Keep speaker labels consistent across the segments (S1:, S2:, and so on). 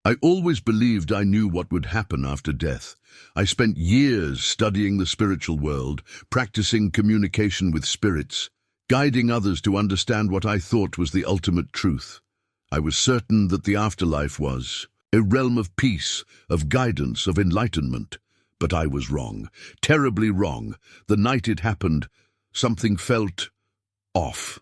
S1: I always believed I knew what would happen after death. I spent years studying the spiritual world, practicing communication with spirits, guiding others to understand what I thought was the ultimate truth. I was certain that the afterlife was a realm of peace, of guidance, of enlightenment. But I was wrong, terribly wrong. The night it happened, something felt off.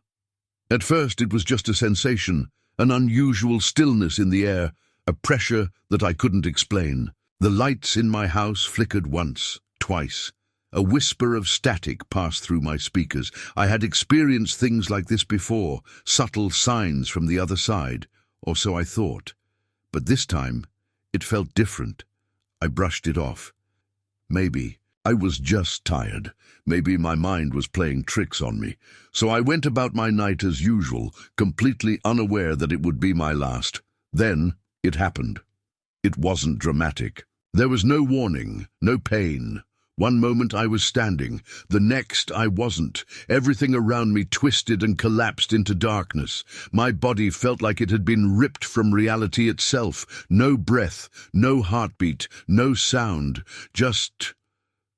S1: At first it was just a sensation, an unusual stillness in the air, a pressure that I couldn't explain. The lights in my house flickered once, twice. A whisper of static passed through my speakers. I had experienced things like this before, subtle signs from the other side, or so I thought. But this time, it felt different. I brushed it off. Maybe I was just tired. Maybe my mind was playing tricks on me. So I went about my night as usual, completely unaware that it would be my last. Then it happened. It wasn't dramatic. There was no warning, no pain. One moment I was standing, the next I wasn't. Everything around me twisted and collapsed into darkness. My body felt like it had been ripped from reality itself. No breath, no heartbeat, no sound, just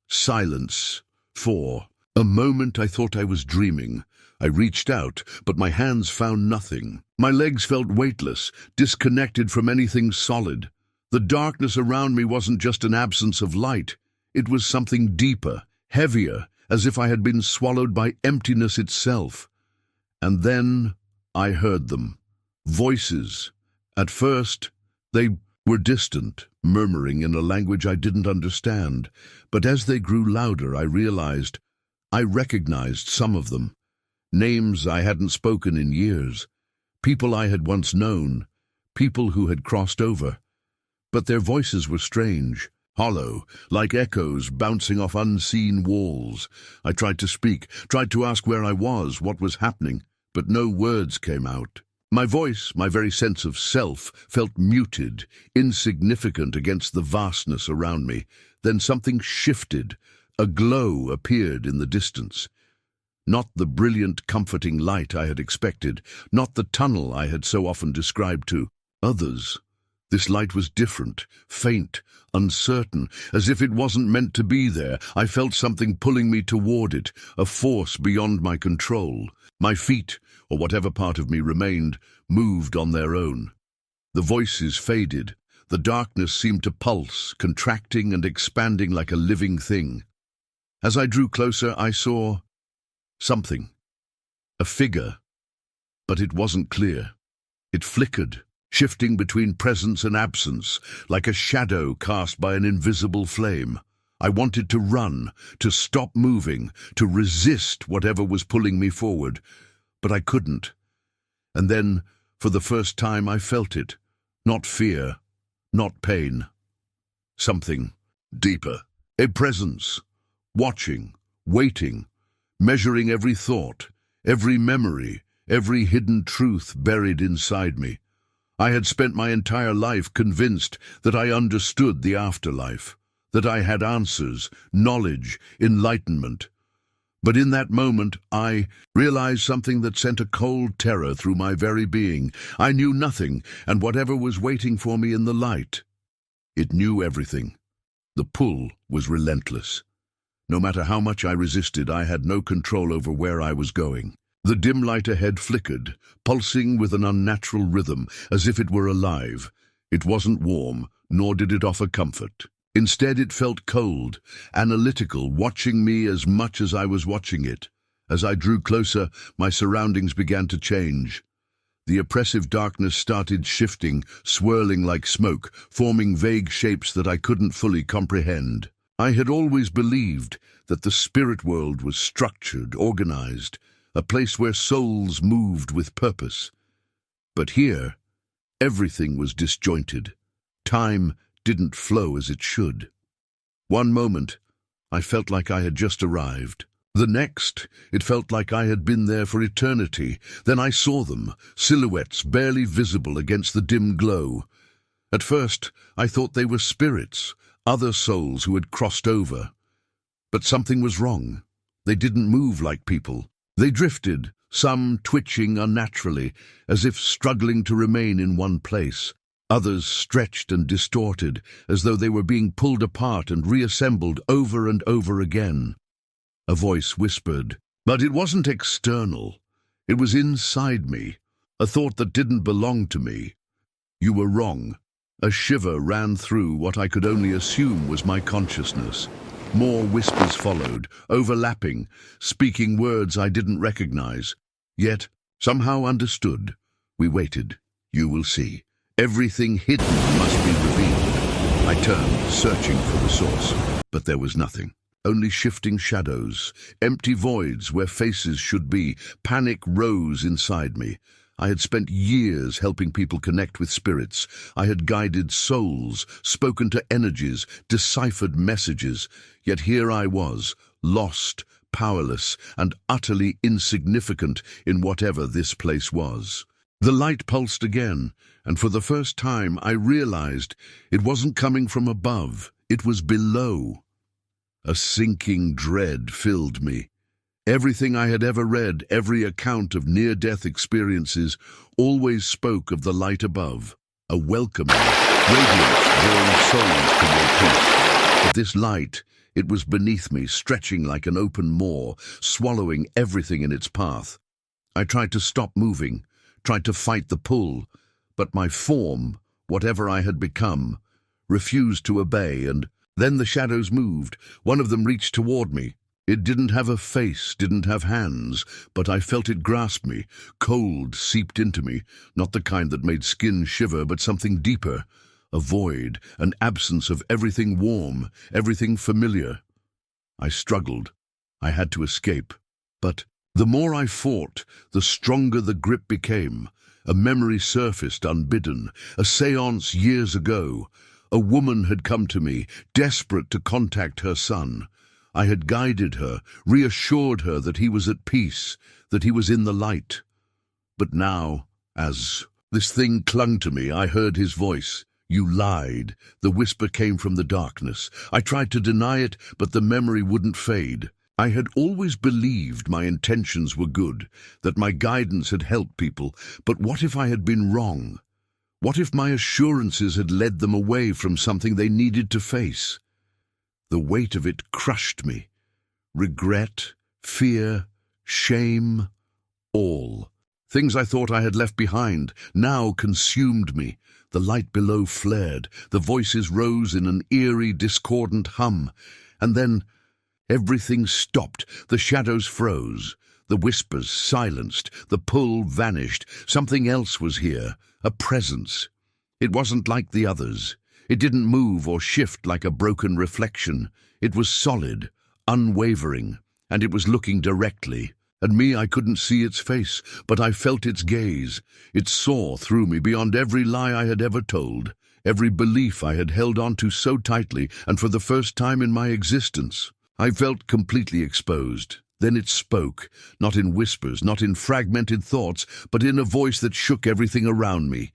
S1: silence. For a moment I thought I was dreaming. I reached out, but my hands found nothing. My legs felt weightless, disconnected from anything solid. The darkness around me wasn't just an absence of light. It was something deeper, heavier, as if I had been swallowed by emptiness itself. And then I heard them. Voices. At first, they were distant, murmuring in a language I didn't understand. But as they grew louder, I realized I recognized some of them. Names I hadn't spoken in years. People I had once known. People who had crossed over. But their voices were strange. Hollow, like echoes bouncing off unseen walls. I tried to speak, tried to ask where I was, what was happening, but no words came out. My voice, my very sense of self, felt muted, insignificant against the vastness around me. Then something shifted. A glow appeared in the distance. Not the brilliant, comforting light I had expected, not the tunnel I had so often described to others. This light was different, faint, uncertain, as if it wasn't meant to be there. I felt something pulling me toward it, a force beyond my control. My feet, or whatever part of me remained, moved on their own. The voices faded. The darkness seemed to pulse, contracting and expanding like a living thing. As I drew closer, I saw something. A figure. But it wasn't clear. It flickered, shifting between presence and absence, like a shadow cast by an invisible flame. I wanted to run, to stop moving, to resist whatever was pulling me forward, but I couldn't. And then, for the first time, I felt it. Not fear, not pain. Something deeper. A presence. Watching, waiting, measuring every thought, every memory, every hidden truth buried inside me. I had spent my entire life convinced that I understood the afterlife, that I had answers, knowledge, enlightenment. But in that moment, I realized something that sent a cold terror through my very being. I knew nothing, and whatever was waiting for me in the light, it knew everything. The pull was relentless. No matter how much I resisted, I had no control over where I was going. The dim light ahead flickered, pulsing with an unnatural rhythm, as if it were alive. It wasn't warm, nor did it offer comfort. Instead, it felt cold, analytical, watching me as much as I was watching it. As I drew closer, my surroundings began to change. The oppressive darkness started shifting, swirling like smoke, forming vague shapes that I couldn't fully comprehend. I had always believed that the spirit world was structured, organized, a place where souls moved with purpose. But here, everything was disjointed. Time didn't flow as it should. One moment, I felt like I had just arrived. The next, it felt like I had been there for eternity. Then I saw them, silhouettes barely visible against the dim glow. At first, I thought they were spirits, other souls who had crossed over. But something was wrong. They didn't move like people. They drifted, some twitching unnaturally, as if struggling to remain in one place. Others stretched and distorted, as though they were being pulled apart and reassembled over and over again. A voice whispered, but it wasn't external. It was inside me, a thought that didn't belong to me. You were wrong. A shiver ran through what I could only assume was my consciousness. More whispers followed, overlapping, speaking words I didn't recognize, yet somehow understood. We waited. You will see. Everything hidden must be revealed. I turned, searching for the source, but there was nothing. Only shifting shadows, empty voids where faces should be. Panic rose inside me. I had spent years helping people connect with spirits. I had guided souls, spoken to energies, deciphered messages. Yet here I was, lost, powerless, and utterly insignificant in whatever this place was. The light pulsed again, and for the first time I realized it wasn't coming from above, it was below. A sinking dread filled me. Everything I had ever read, every account of near-death experiences, always spoke of the light above, a welcoming, radiance drawing souls toward peace. But this light, it was beneath me, stretching like an open maw, swallowing everything in its path. I tried to stop moving, tried to fight the pull, but my form, whatever I had become, refused to obey, and then the shadows moved. One of them reached toward me. It didn't have a face, didn't have hands, but I felt it grasp me. Cold seeped into me, not the kind that made skin shiver, but something deeper. A void, an absence of everything warm, everything familiar. I struggled. I had to escape. But the more I fought, the stronger the grip became. A memory surfaced unbidden, a séance years ago. A woman had come to me, desperate to contact her son. I had guided her, reassured her that he was at peace, that he was in the light. But now, as this thing clung to me, I heard his voice. You lied. The whisper came from the darkness. I tried to deny it, but the memory wouldn't fade. I had always believed my intentions were good, that my guidance had helped people, but what if I had been wrong? What if my assurances had led them away from something they needed to face? The weight of it crushed me. Regret, fear, shame, all. Things I thought I had left behind now consumed me. The light below flared. The voices rose in an eerie, discordant hum. And then everything stopped. The shadows froze. The whispers silenced. The pull vanished. Something else was here. A presence. It wasn't like the others. It didn't move or shift like a broken reflection. It was solid, unwavering, and it was looking directly. At me, I couldn't see its face, but I felt its gaze. It saw through me beyond every lie I had ever told, every belief I had held on to so tightly, and for the first time in my existence, I felt completely exposed. Then it spoke, not in whispers, not in fragmented thoughts, but in a voice that shook everything around me.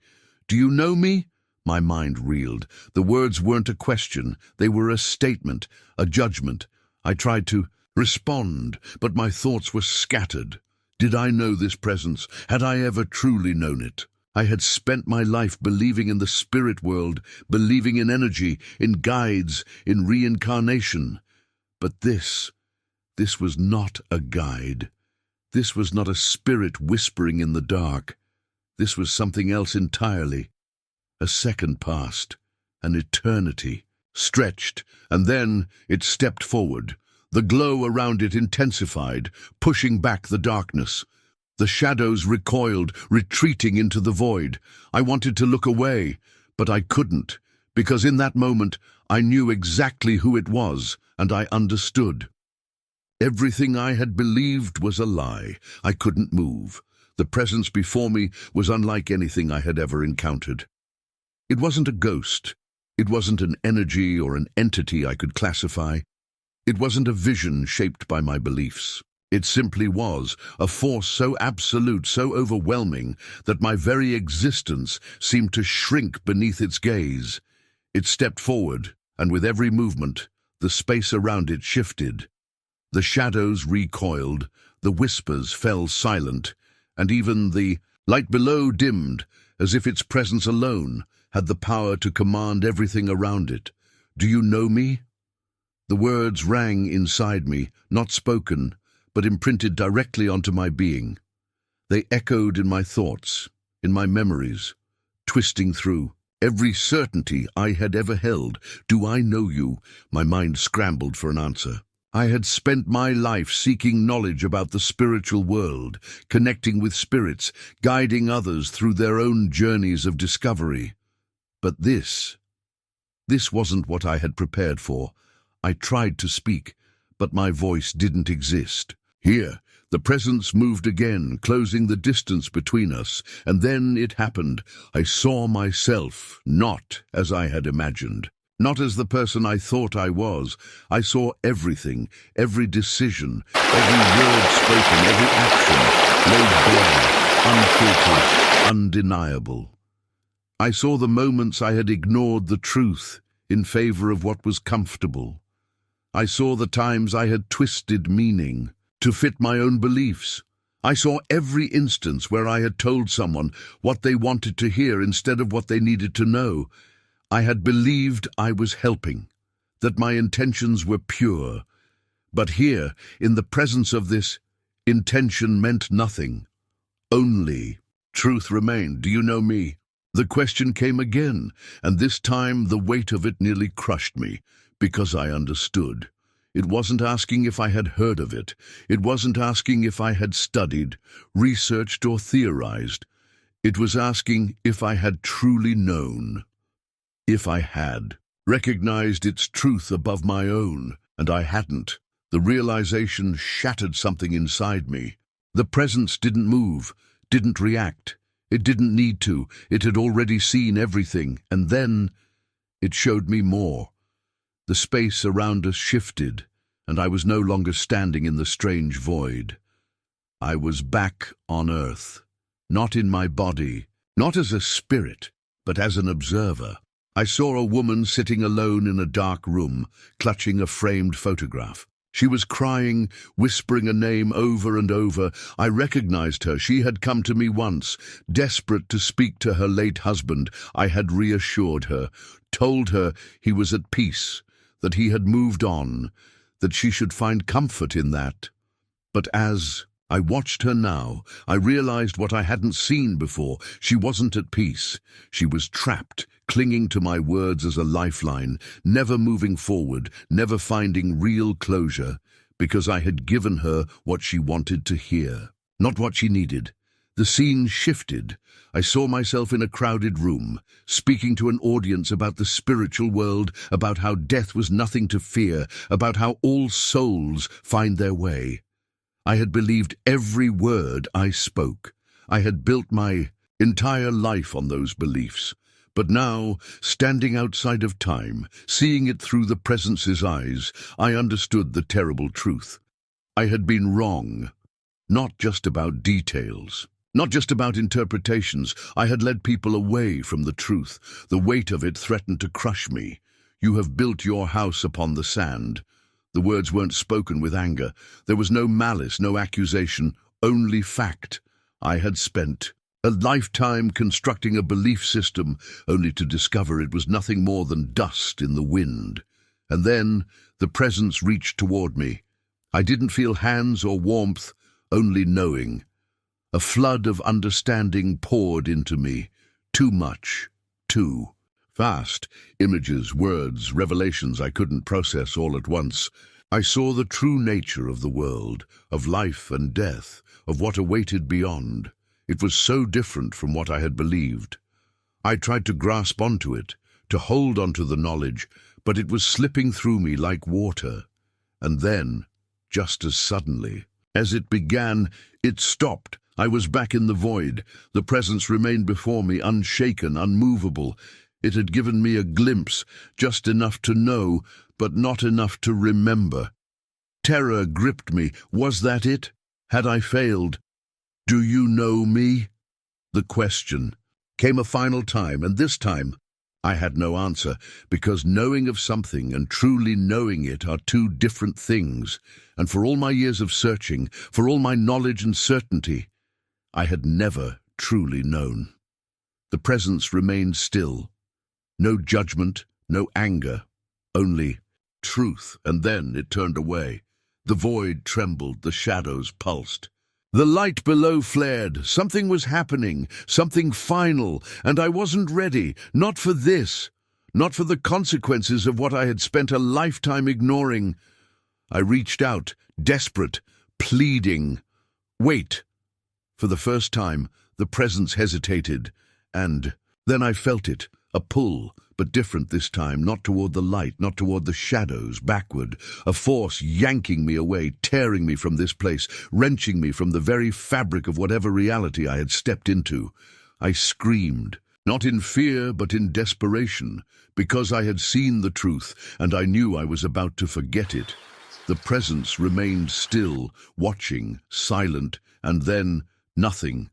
S1: "Do you know me?" My mind reeled. The words weren't a question. They were a statement, a judgment. I tried to respond, but my thoughts were scattered. Did I know this presence? Had I ever truly known it? I had spent my life believing in the spirit world, believing in energy, in guides, in reincarnation. But this was not a guide. This was not a spirit whispering in the dark. This was something else entirely. A second passed, an eternity, stretched, and then it stepped forward. The glow around it intensified, pushing back the darkness. The shadows recoiled, retreating into the void. I wanted to look away, but I couldn't, because in that moment I knew exactly who it was, and I understood. Everything I had believed was a lie. I couldn't move. The presence before me was unlike anything I had ever encountered. It wasn't a ghost. It wasn't an energy or an entity I could classify. It wasn't a vision shaped by my beliefs. It simply was a force so absolute, so overwhelming, that my very existence seemed to shrink beneath its gaze. It stepped forward, and with every movement, the space around it shifted. The shadows recoiled, the whispers fell silent, and even the light below dimmed, as if its presence alone had the power to command everything around it. Do you know me? The words rang inside me, not spoken, but imprinted directly onto my being. They echoed in my thoughts, in my memories, twisting through every certainty I had ever held. Do I know you? My mind scrambled for an answer. I had spent my life seeking knowledge about the spiritual world, connecting with spirits, guiding others through their own journeys of discovery. But this wasn't what I had prepared for. I tried to speak, but my voice didn't exist. Here, the presence moved again, closing the distance between us, and then it happened. I saw myself, not as I had imagined. Not as the person I thought I was. I saw everything, every decision, every word spoken, every action, laid bare, unfiltered, undeniable. I saw the moments I had ignored the truth in favor of what was comfortable. I saw the times I had twisted meaning to fit my own beliefs. I saw every instance where I had told someone what they wanted to hear instead of what they needed to know. I had believed I was helping, that my intentions were pure. But here, in the presence of this, intention meant nothing. Only truth remained. Do you know me? The question came again, and this time the weight of it nearly crushed me, because I understood. It wasn't asking if I had heard of it. It wasn't asking if I had studied, researched, or theorized. It was asking if I had truly known. If I had recognized its truth above my own, and I hadn't. The realization shattered something inside me. The presence didn't move, didn't react. It didn't need to. It had already seen everything, and then it showed me more. The space around us shifted, and I was no longer standing in the strange void. I was back on Earth, not in my body, not as a spirit, but as an observer. I saw a woman sitting alone in a dark room, clutching a framed photograph. She was crying, whispering a name over and over. I recognized her. She had come to me once, desperate to speak to her late husband. I had reassured her, told her he was at peace, that he had moved on, that she should find comfort in that. But as I watched her now, I realized what I hadn't seen before. She wasn't at peace. She was trapped, clinging to my words as a lifeline, never moving forward, never finding real closure, because I had given her what she wanted to hear, not what she needed. The scene shifted. I saw myself in a crowded room, speaking to an audience about the spiritual world, about how death was nothing to fear, about how all souls find their way. I had believed every word I spoke. I had built my entire life on those beliefs. But now, standing outside of time, seeing it through the presence's eyes, I understood the terrible truth. I had been wrong, not just about details, not just about interpretations. I had led people away from the truth. The weight of it threatened to crush me. You have built your house upon the sand. The words weren't spoken with anger. There was no malice, no accusation, only fact. I had spent a lifetime constructing a belief system, only to discover it was nothing more than dust in the wind. And then the presence reached toward me. I didn't feel hands or warmth, only knowing. A flood of understanding poured into me. Too much, too fast. Images, words, revelations I couldn't process all at once. I saw the true nature of the world, of life and death, of what awaited beyond. It was so different from what I had believed. I tried to grasp onto it, to hold onto the knowledge, but it was slipping through me like water. And then, just as suddenly, as it began, it stopped. I was back in the void. The presence remained before me, unshaken, unmovable. It had given me a glimpse, just enough to know, but not enough to remember. Terror gripped me. Was that it? Had I failed? Do you know me? The question came a final time, and this time I had no answer, because knowing of something and truly knowing it are two different things, and for all my years of searching, for all my knowledge and certainty, I had never truly known. The presence remained still, No judgment, no anger, only truth. And then it turned away. The void trembled, the shadows pulsed. The light below flared. Something was happening, something final, and I wasn't ready, not for this, not for the consequences of what I had spent a lifetime ignoring. I reached out, desperate, pleading. Wait. For the first time, the presence hesitated, and then I felt it, a pull, but different this time, not toward the light, not toward the shadows, backward, a force yanking me away, tearing me from this place, wrenching me from the very fabric of whatever reality I had stepped into. I screamed, not in fear but in desperation, because I had seen the truth, and I knew I was about to forget it. The presence remained still, watching, silent, and then nothing.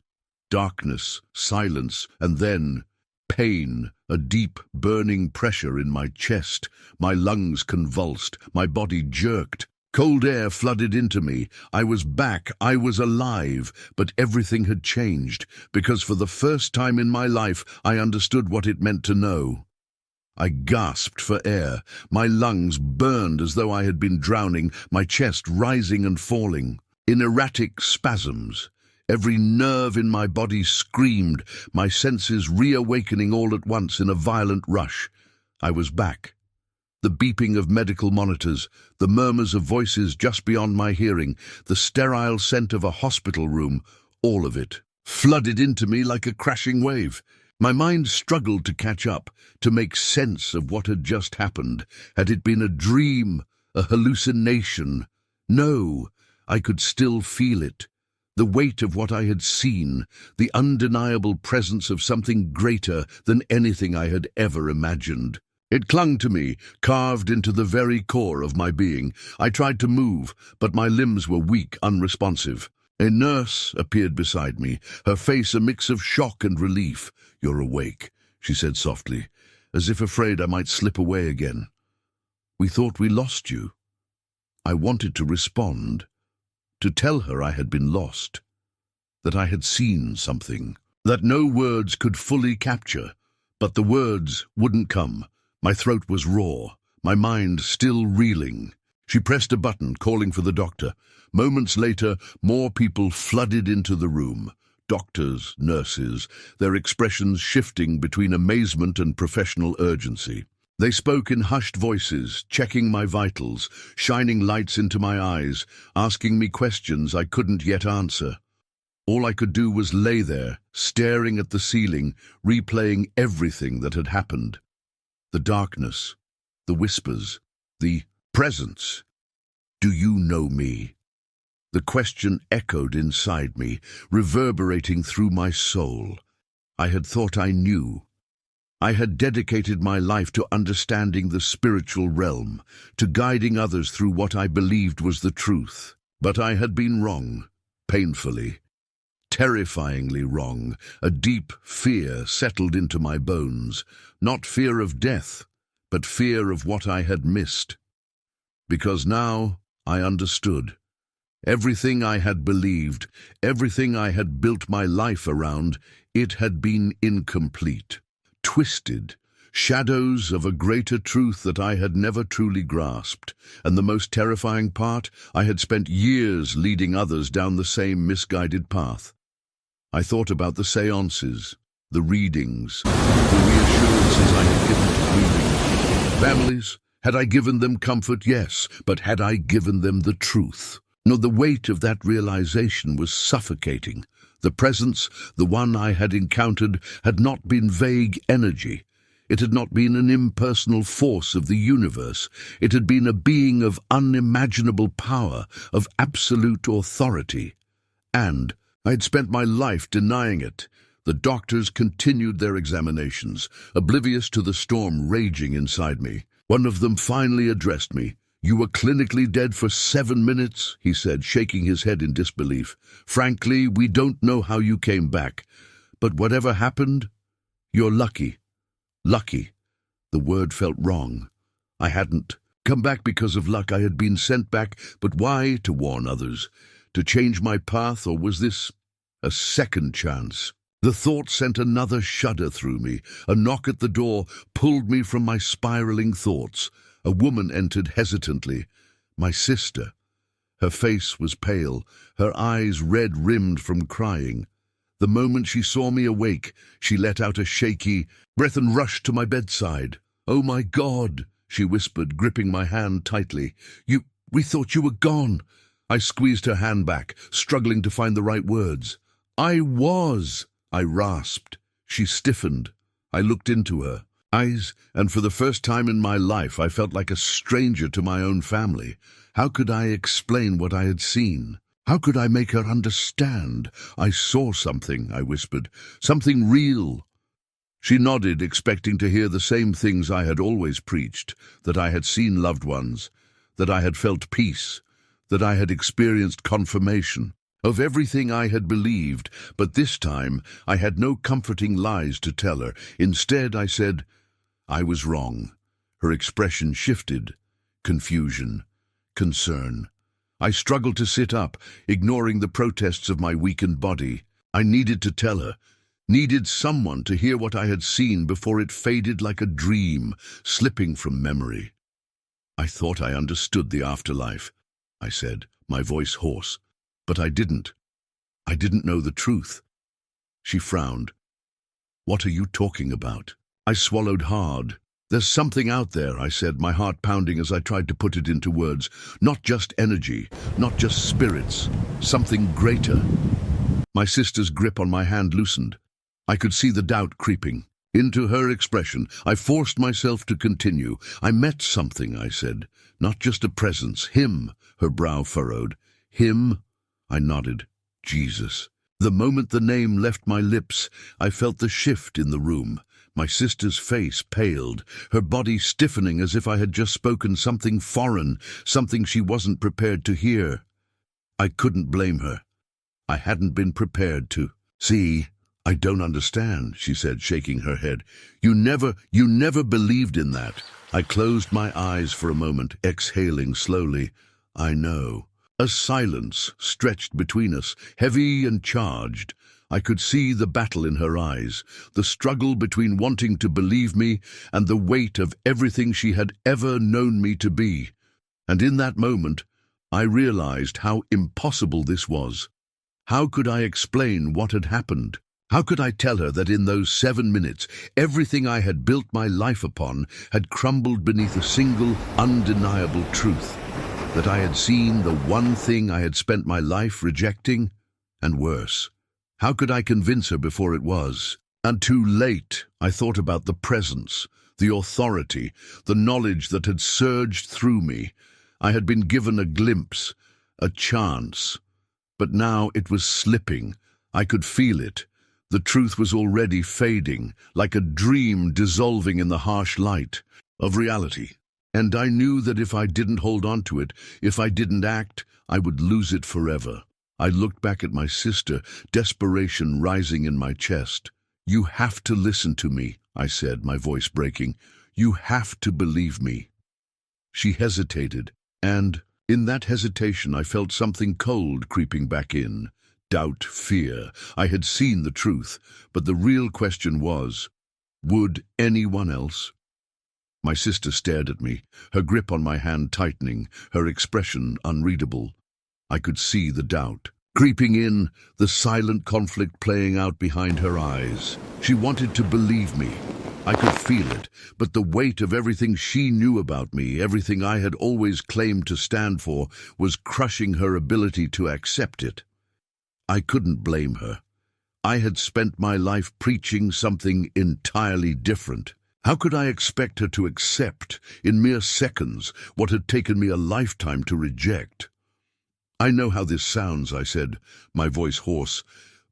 S1: Darkness, silence, and then pain, a deep, burning pressure in my chest. My lungs convulsed, my body jerked. Cold air flooded into me. I was back, I was alive, but everything had changed, because for the first time in my life I understood what it meant to know. I gasped for air. My lungs burned as though I had been drowning, my chest rising and falling, in erratic spasms. Every nerve in my body screamed, my senses reawakening all at once in a violent rush. I was back. The beeping of medical monitors, the murmurs of voices just beyond my hearing, the sterile scent of a hospital room, all of it flooded into me like a crashing wave. My mind struggled to catch up, to make sense of what had just happened. Had it been a dream, a hallucination? No, I could still feel it. The weight of what I had seen, the undeniable presence of something greater than anything I had ever imagined. It clung to me, carved into the very core of my being. I tried to move, but my limbs were weak, unresponsive. A nurse appeared beside me, her face a mix of shock and relief. "You're awake," she said softly, as if afraid I might slip away again. "We thought we lost you." I wanted to respond, to tell her I had been lost, that I had seen something, that no words could fully capture, but the words wouldn't come. My throat was raw, my mind still reeling. She pressed a button, calling for the doctor. Moments later, more people flooded into the room. Doctors, nurses, their expressions shifting between amazement and professional urgency. They spoke in hushed voices, checking my vitals, shining lights into my eyes, asking me questions I couldn't yet answer. All I could do was lay there, staring at the ceiling, replaying everything that had happened. The darkness, the whispers, the presence. "Do you know me?" The question echoed inside me, reverberating through my soul. I had thought I knew. I had dedicated my life to understanding the spiritual realm, to guiding others through what I believed was the truth. But I had been wrong, painfully, terrifyingly wrong. A deep fear settled into my bones, not fear of death, but fear of what I had missed. Because now I understood. Everything I had believed, everything I had built my life around, it had been incomplete. Twisted, shadows of a greater truth that I had never truly grasped. And the most terrifying part, I had spent years leading others down the same misguided path. I thought about the seances, the readings, the reassurances I had given to grieving families. Had I given them comfort? Yes, but had I given them the truth? No, the weight of that realization was suffocating. The presence, the one I had encountered, had not been vague energy. It had not been an impersonal force of the universe. It had been a being of unimaginable power, of absolute authority. And I had spent my life denying it. The doctors continued their examinations, oblivious to the storm raging inside me. One of them finally addressed me. "You were clinically dead for 7 minutes," he said, shaking his head in disbelief. "Frankly, we don't know how you came back. But whatever happened, you're lucky. Lucky." The word felt wrong. I hadn't come back because of luck. I had been sent back, but why? To warn others? To change my path, or was this a second chance? The thought sent another shudder through me. A knock at the door pulled me from my spiraling thoughts. A woman entered hesitantly. My sister. Her face was pale, her eyes red-rimmed from crying. The moment she saw me awake, she let out a shaky breath and rushed to my bedside. "Oh my God," she whispered, gripping my hand tightly. We thought you were gone." I squeezed her hand back, struggling to find the right words. "I was," I rasped. She stiffened. I looked into her eyes, and for the first time in my life I felt like a stranger to my own family. How could I explain what I had seen? How could I make her understand? "I saw something," I whispered. "Something real." She nodded, expecting to hear the same things I had always preached, that I had seen loved ones, that I had felt peace, that I had experienced confirmation of everything I had believed, but this time I had no comforting lies to tell her. Instead, I said, "I was wrong." Her expression shifted. Confusion. Concern. I struggled to sit up, ignoring the protests of my weakened body. I needed to tell her, needed someone to hear what I had seen before it faded like a dream, slipping from memory. "I thought I understood the afterlife," I said, my voice hoarse. "But I didn't. I didn't know the truth." She frowned. "What are you talking about?" I swallowed hard. "There's something out there," I said, my heart pounding as I tried to put it into words. "Not just energy, not just spirits, something greater." My sister's grip on my hand loosened. I could see the doubt creeping into her expression. I forced myself to continue. "I met something," I said. "Not just a presence. Him." Her brow furrowed. "Him?" I nodded. "Jesus." The moment the name left my lips, I felt the shift in the room. My sister's face paled, her body stiffening as if I had just spoken something foreign, something she wasn't prepared to hear. I couldn't blame her. I hadn't been prepared to. "See, I don't understand," she said, shaking her head. You never believed in that." I closed my eyes for a moment, exhaling slowly. "I know." A silence stretched between us, heavy and charged. I could see the battle in her eyes, the struggle between wanting to believe me and the weight of everything she had ever known me to be. And in that moment, I realized how impossible this was. How could I explain what had happened? How could I tell her that in those 7 minutes, everything I had built my life upon had crumbled beneath a single, undeniable truth? That I had seen the one thing I had spent my life rejecting, and worse. How could I convince her before it was? And too late, I thought about the presence, the authority, the knowledge that had surged through me. I had been given a glimpse, a chance. But now it was slipping. I could feel it. The truth was already fading, like a dream dissolving in the harsh light of reality. And I knew that if I didn't hold on to it, if I didn't act, I would lose it forever. I looked back at my sister, desperation rising in my chest. "You have to listen to me," I said, my voice breaking. "You have to believe me." She hesitated, and in that hesitation I felt something cold creeping back in. Doubt, fear. I had seen the truth, but the real question was, would anyone else? My sister stared at me, her grip on my hand tightening, her expression unreadable. I could see the doubt creeping in, the silent conflict playing out behind her eyes. She wanted to believe me. I could feel it, but the weight of everything she knew about me, everything I had always claimed to stand for, was crushing her ability to accept it. I couldn't blame her. I had spent my life preaching something entirely different. How could I expect her to accept, in mere seconds, what had taken me a lifetime to reject? "I know how this sounds," I said, my voice hoarse,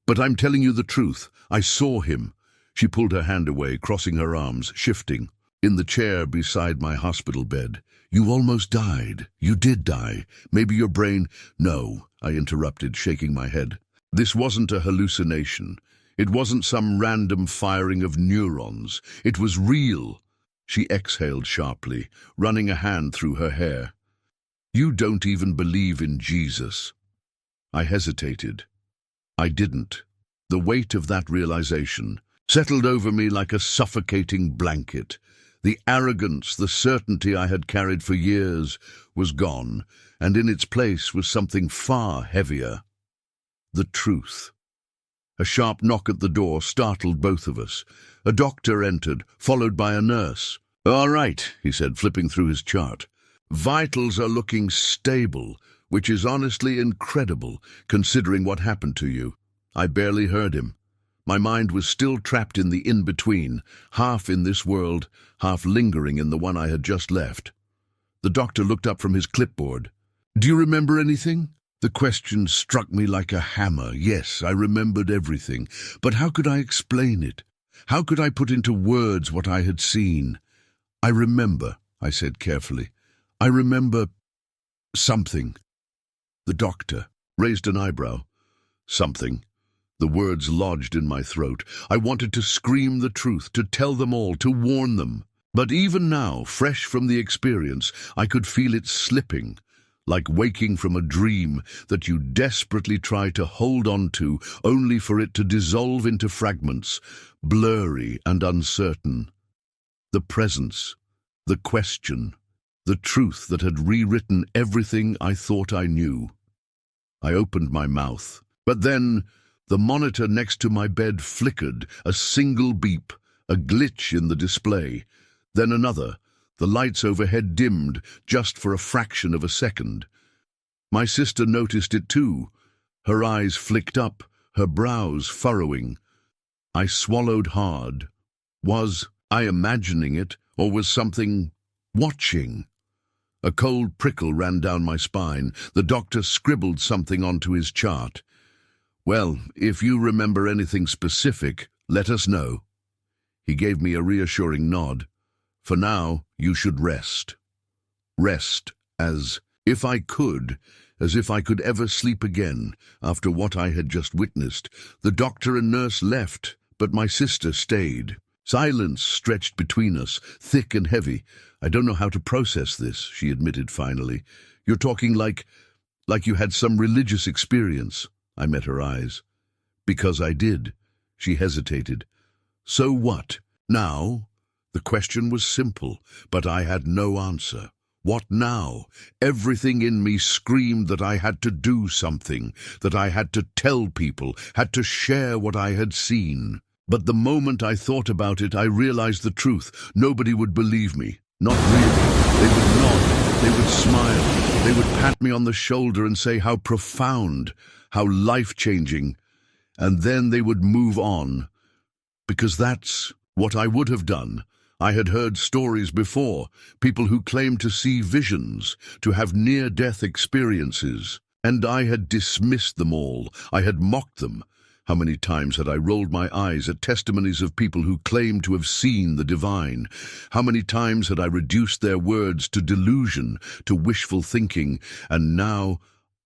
S1: "but I'm telling you the truth. I saw him." She pulled her hand away, crossing her arms, shifting. "In the chair beside my hospital bed. You almost died. You did die. Maybe your brain—" "No," I interrupted, shaking my head. "This wasn't a hallucination. It wasn't some random firing of neurons. It was real." She exhaled sharply, running a hand through her hair. "You don't even believe in Jesus." I hesitated. I didn't. The weight of that realization settled over me like a suffocating blanket. The arrogance, the certainty I had carried for years was gone, and in its place was something far heavier: the truth. A sharp knock at the door startled both of us. A doctor entered, followed by a nurse. "All right," he said, flipping through his chart. "Vitals are looking stable, which is honestly incredible, considering what happened to you." I barely heard him. My mind was still trapped in the in-between, half in this world, half lingering in the one I had just left. The doctor looked up from his clipboard. "Do you remember anything?" The question struck me like a hammer. Yes, I remembered everything. But how could I explain it? How could I put into words what I had seen? "I remember," I said carefully. "I remember something." The doctor raised an eyebrow. "Something." The words lodged in my throat. I wanted to scream the truth, to tell them all, to warn them. But even now, fresh from the experience, I could feel it slipping, like waking from a dream that you desperately try to hold on to, only for it to dissolve into fragments, blurry and uncertain. The presence, the question, the truth that had rewritten everything I thought I knew. I opened my mouth, but then the monitor next to my bed flickered, a single beep, a glitch in the display. Then another. The lights overhead dimmed, just for a fraction of a second. My sister noticed it too. Her eyes flicked up, her brows furrowing. I swallowed hard. Was I imagining it, or was something watching? A cold prickle ran down my spine. The doctor scribbled something onto his chart. "Well, if you remember anything specific, let us know." He gave me a reassuring nod. "For now, you should rest." Rest, as if I could ever sleep again after what I had just witnessed. The doctor and nurse left, but my sister stayed. Silence stretched between us, thick and heavy. "I don't know how to process this," she admitted finally. "You're talking like you had some religious experience." I met her eyes. "Because I did." She hesitated. "So what? Now?" The question was simple, but I had no answer. What now? Everything in me screamed that I had to do something, that I had to tell people, had to share what I had seen. But the moment I thought about it, I realized the truth. Nobody would believe me. Not really. They would nod, they would smile, they would pat me on the shoulder and say how profound, how life-changing, and then they would move on. Because that's what I would have done. I had heard stories before, people who claimed to see visions, to have near-death experiences, and I had dismissed them all. I had mocked them. How many times had I rolled my eyes at testimonies of people who claimed to have seen the divine? How many times had I reduced their words to delusion, to wishful thinking, and now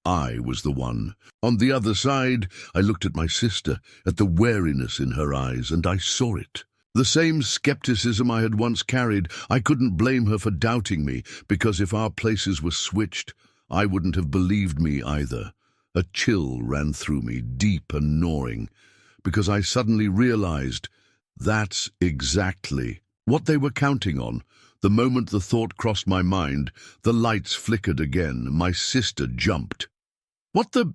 S1: I was the one. On the other side, I looked at my sister, at the wariness in her eyes, and I saw it. The same skepticism I had once carried. I couldn't blame her for doubting me, because if our places were switched, I wouldn't have believed me either. A chill ran through me, deep and gnawing, because I suddenly realized that's exactly what they were counting on. The moment the thought crossed my mind, the lights flickered again. My sister jumped. "What the—"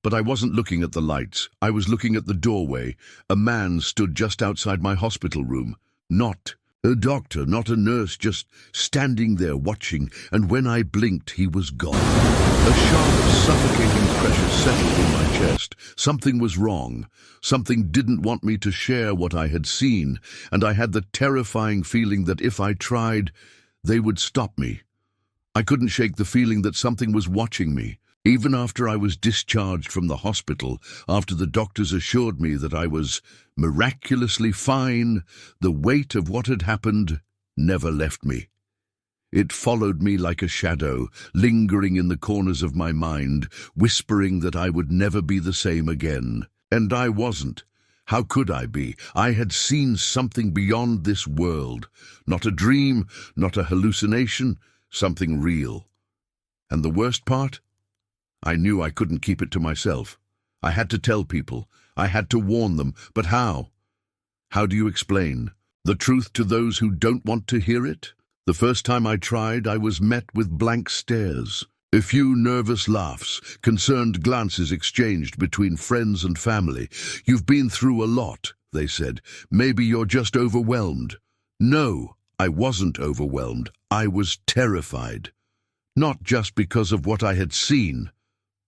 S1: But I wasn't looking at the lights. I was looking at the doorway. A man stood just outside my hospital room. Not a doctor, not a nurse, just standing there watching, and when I blinked, he was gone. A sharp, suffocating pressure settled in my chest. Something was wrong. Something didn't want me to share what I had seen, and I had the terrifying feeling that if I tried, they would stop me. I couldn't shake the feeling that something was watching me. Even after I was discharged from the hospital, after the doctors assured me that I was miraculously fine, the weight of what had happened never left me. It followed me like a shadow, lingering in the corners of my mind, whispering that I would never be the same again. And I wasn't. How could I be? I had seen something beyond this world. Not a dream, not a hallucination, something real. And the worst part? I knew I couldn't keep it to myself. I had to tell people. I had to warn them, but how? How do you explain the truth to those who don't want to hear it? The first time I tried, I was met with blank stares. A few nervous laughs, concerned glances exchanged between friends and family. "You've been through a lot," they said. "Maybe you're just overwhelmed." No, I wasn't overwhelmed. I was terrified. Not just because of what I had seen,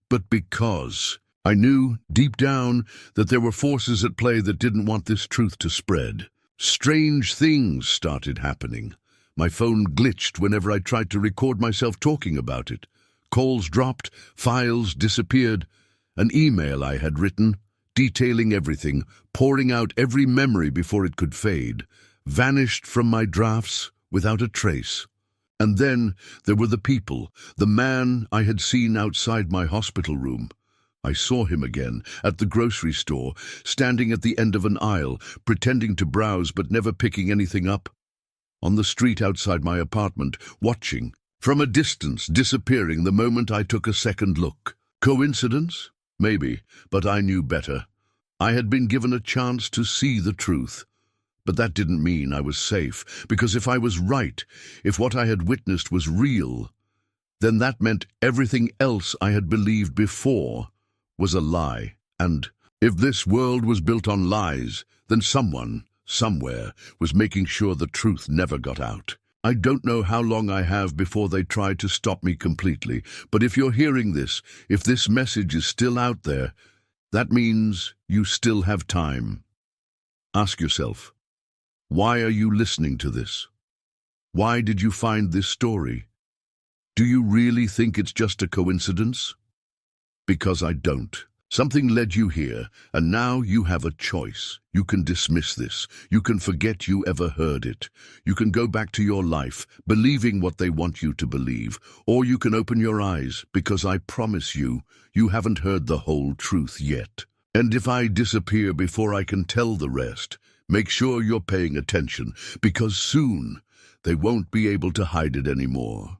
S1: but because I knew, deep down, that there were forces at play that didn't want this truth to spread. Strange things started happening. My phone glitched whenever I tried to record myself talking about it. Calls dropped, files disappeared. An email I had written, detailing everything, pouring out every memory before it could fade, vanished from my drafts without a trace. And then there were the people, the man I had seen outside my hospital room. I saw him again, at the grocery store, standing at the end of an aisle, pretending to browse but never picking anything up. On the street outside my apartment, watching, from a distance, disappearing the moment I took a second look. Coincidence? Maybe, but I knew better. I had been given a chance to see the truth. But that didn't mean I was safe, because if I was right, if what I had witnessed was real, then that meant everything else I had believed before was a lie. And if this world was built on lies, then someone, somewhere, was making sure the truth never got out. I don't know how long I have before they try to stop me completely, but if you're hearing this, if this message is still out there, that means you still have time. Ask yourself, why are you listening to this? Why did you find this story? Do you really think it's just a coincidence? Because I don't. Something led you here, and now you have a choice. You can dismiss this. You can forget you ever heard it. You can go back to your life, believing what they want you to believe. Or you can open your eyes, because I promise you, you haven't heard the whole truth yet. And if I disappear before I can tell the rest, make sure you're paying attention, because soon they won't be able to hide it anymore.